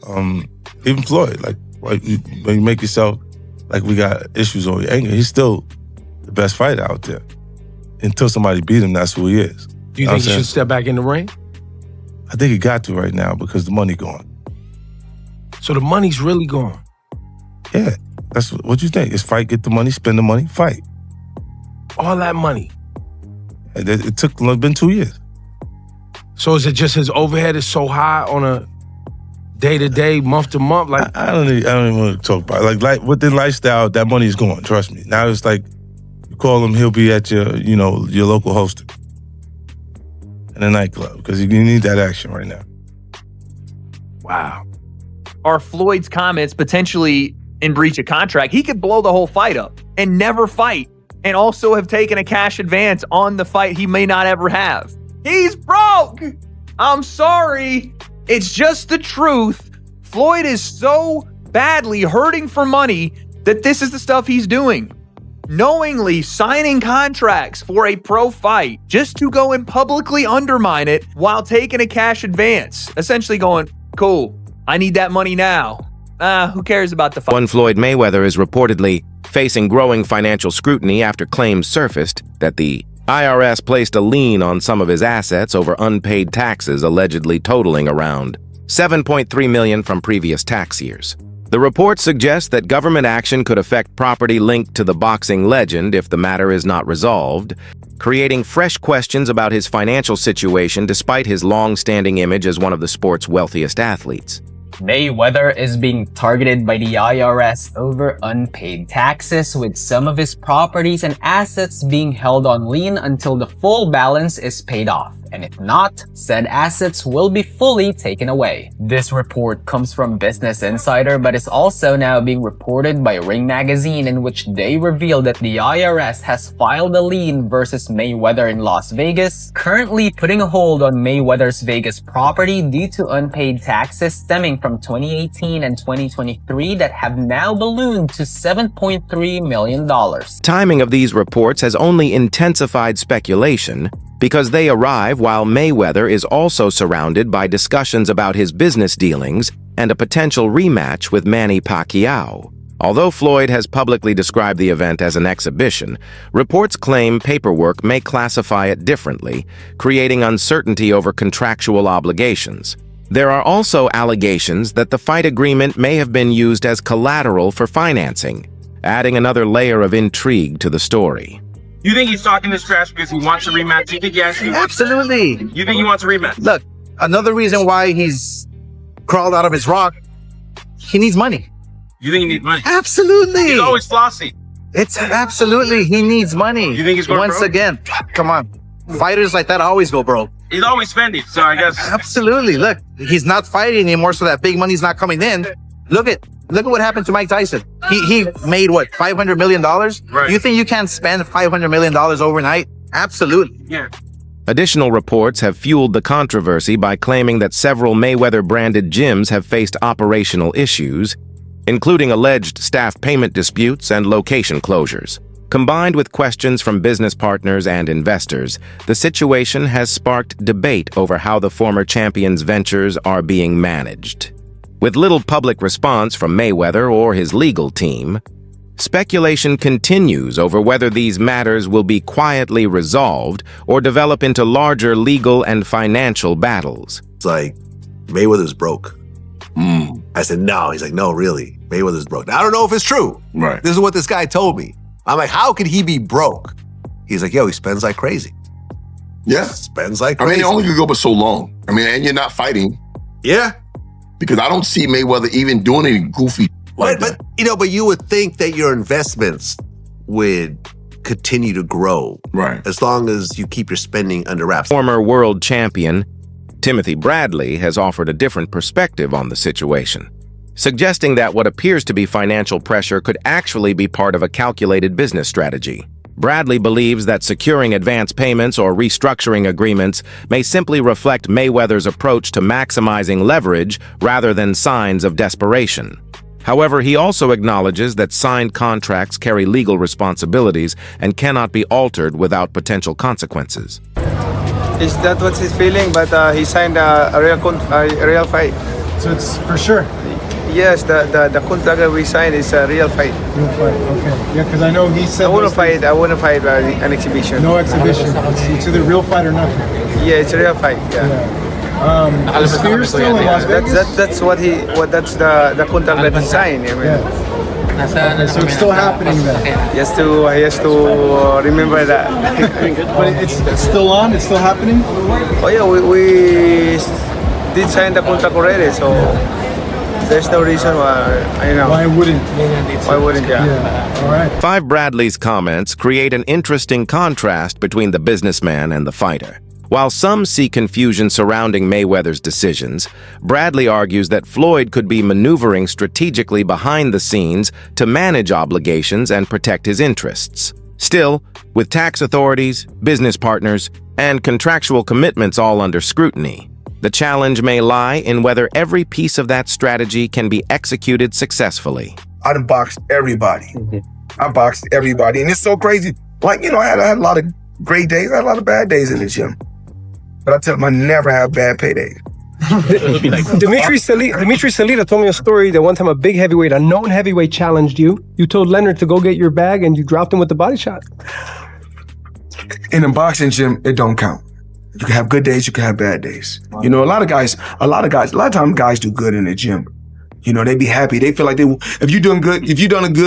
Even Floyd, like when you make yourself like we got issues on your anger, he's still the best fighter out there. Until somebody beat him, that's who he is. Do you think he should step back in the ring? I think he got to right now because the money gone. So the money's really gone? Yeah, that's what you think. It's fight, get the money, spend the money, fight. All that money? It's been 2 years. So is it just his overhead is so high on a day-to-day, month-to-month? Like I don't even want to talk about it. Like with the lifestyle, that money's gone, trust me. Now it's like, you call him, he'll be at your local hosting in a nightclub because you need that action right now. Wow. Are Floyd's comments potentially in breach of contract? He could blow the whole fight up and never fight and also have taken a cash advance on the fight he may not ever have. He's broke! I'm sorry. It's just the truth. Floyd is so badly hurting for money that this is the stuff he's doing. Knowingly signing contracts for a pro fight just to go and publicly undermine it while taking a cash advance. Essentially going, cool, I need that money now. Who cares about the fight? One Floyd Mayweather is reportedly facing growing financial scrutiny after claims surfaced that the IRS placed a lien on some of his assets over unpaid taxes allegedly totaling around $7.3 million from previous tax years. The report suggests that government action could affect property linked to the boxing legend if the matter is not resolved, creating fresh questions about his financial situation despite his long-standing image as one of the sport's wealthiest athletes. Mayweather is being targeted by the IRS over unpaid taxes, with some of his properties and assets being held on lien until the full balance is paid off. And if not, said assets will be fully taken away. This report comes from Business Insider, but is also now being reported by Ring Magazine, in which they reveal that the IRS has filed a lien versus Mayweather in Las Vegas, currently putting a hold on Mayweather's Vegas property due to unpaid taxes stemming from 2018 and 2023 that have now ballooned to $7.3 million. Timing of these reports has only intensified speculation because they arrive while Mayweather is also surrounded by discussions about his business dealings and a potential rematch with Manny Pacquiao. Although Floyd has publicly described the event as an exhibition, reports claim paperwork may classify it differently, creating uncertainty over contractual obligations. There are also allegations that the fight agreement may have been used as collateral for financing, adding another layer of intrigue to the story. You think he's talking this trash because he wants a rematch? You think he actually wants Absolutely. You think he wants a rematch? Look, another reason why he's crawled out of his rock, he needs money. You think he needs money? Absolutely. He's always flossy. It's absolutely, he needs money. You think he's going Once broke? Again, come on. Fighters like that always go broke. He's always spending, so I guess. Absolutely. Look, he's not fighting anymore, so that big money's not coming in. Look at what happened to Mike Tyson. He made what, $500 million? Right. You think you can spend $500 million overnight? Absolutely. Yeah. Additional reports have fueled the controversy by claiming that several Mayweather-branded gyms have faced operational issues, including alleged staff payment disputes and location closures. Combined with questions from business partners and investors, the situation has sparked debate over how the former champion's ventures are being managed. With little public response from Mayweather or his legal team, speculation continues over whether these matters will be quietly resolved or develop into larger legal and financial battles. It's like, Mayweather's broke. I said, no. He's like, no, really. Mayweather's broke. Now, I don't know if it's true. Right. This is what this guy told me. I'm like, how could he be broke? He's like, yo, he spends like crazy. Yeah. Spends like I crazy. mean, it only could go but so long. I mean, and you're not fighting. Yeah. Because I don't see Mayweather even doing any goofy like that. But you would think that your investments would continue to grow. Right. As long as you keep your spending under wraps. Former world champion Timothy Bradley has offered a different perspective on the situation, suggesting that what appears to be financial pressure could actually be part of a calculated business strategy. Bradley believes that securing advance payments or restructuring agreements may simply reflect Mayweather's approach to maximizing leverage rather than signs of desperation. However, he also acknowledges that signed contracts carry legal responsibilities and cannot be altered without potential consequences. Is that what he's feeling? But he signed a real fight. So it's for sure. Yes, the contract that we signed is a real fight. Real fight. Okay. Yeah, because I know he said. I wouldn't fight an exhibition. No exhibition. It's either real fight or nothing. Yeah, it's a real fight. Yeah. Is Fear still in Las Vegas? That's the contract that he signed. I mean, Okay, so it's still happening then. he has to remember that. But it's still on. It's still happening. Oh yeah, we did sign the contract already, so there's no reason why. Why wouldn't? Why wouldn't? Yeah. All right. Five Bradley's comments create an interesting contrast between the businessman and the fighter. While some see confusion surrounding Mayweather's decisions, Bradley argues that Floyd could be maneuvering strategically behind the scenes to manage obligations and protect his interests. Still, with tax authorities, business partners, and contractual commitments all under scrutiny, the challenge may lie in whether every piece of that strategy can be executed successfully. I done boxed everybody. I boxed everybody, and it's so crazy. Like, I had a lot of great days, I had a lot of bad days in the gym. But I tell them I never have bad paydays. Dimitri Salita told me a story that one time a big heavyweight, a known heavyweight, challenged you. You told Leonard to go get your bag and you dropped him with the body shot. In a boxing gym, it don't count. You can have good days, you can have bad days. A lot of times guys do good in the gym. They be happy. They feel like if you done good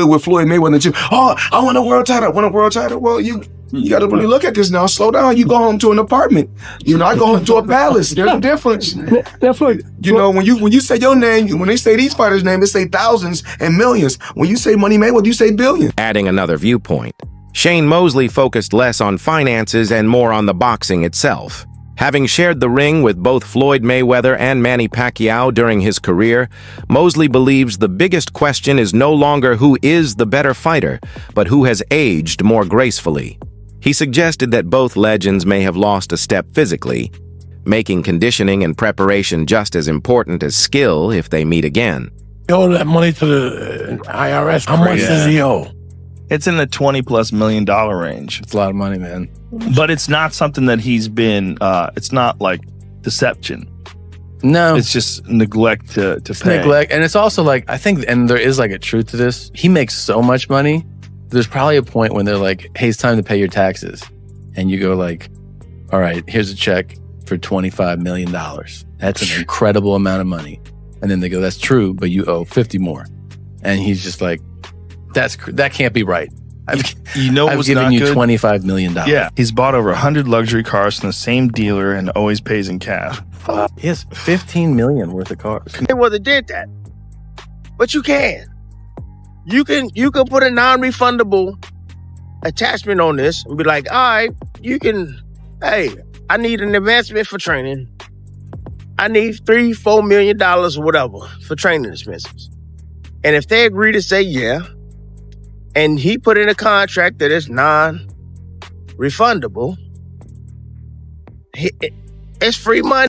with Floyd Mayweather in the gym, oh, I want a world title. Well, you got to really look at this now. Slow down. You go home to an apartment. I go home to a palace. There's a difference. Now, Floyd, when you say your name, when they say these fighters' name, they say thousands and millions. When you say Money Mayweather, you say billions. Adding another viewpoint, Shane Mosley focused less on finances and more on the boxing itself. Having shared the ring with both Floyd Mayweather and Manny Pacquiao during his career, Mosley believes the biggest question is no longer who is the better fighter, but who has aged more gracefully. He suggested that both legends may have lost a step physically, making conditioning and preparation just as important as skill if they meet again. He owed that money to the IRS. How much does he owe? It's in the $20+ million range. It's a lot of money, man. But it's not something that he's been, it's not like deception. No. It's just neglect to pay. Neglect. And it's also like, I think, and there is like a truth to this. He makes so much money. There's probably a point when they're like, hey, it's time to pay your taxes. And you go like, all right, here's a check for $25 million. That's an incredible amount of money. And then they go, that's true, but you owe 50 more. And he's just like, that can't be right. I've given you $25 million. Yeah, he's bought over 100 luxury cars from the same dealer and always pays in cash. He has $15 million worth of cars. Mayweather did that, but you can put a non-refundable attachment on this and be like, all right, hey, I need an advancement for training. I need $3-4 million or whatever for training expenses. And if they agree to say yeah, and he put in a contract that is non-refundable, it's free money.